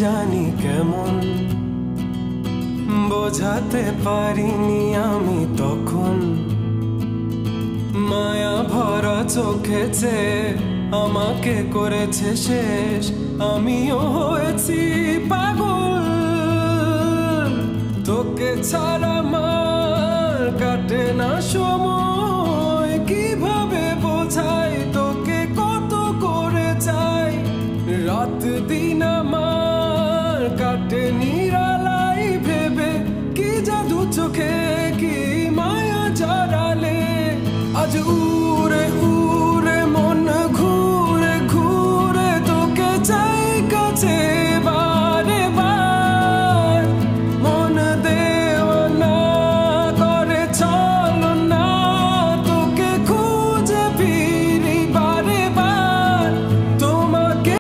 জানি কেমন বোঝাতে পারিনি আমি তখন। মায়া ভরা চোখে চেয়ে আমাকে করেছে শেষ, আমিও হয়েছি পাগল। তোকে ছাড়া আমার কাটে না সময়, কিভাবে বোঝাই তোকে কত করে চাই। রাত দিন আমার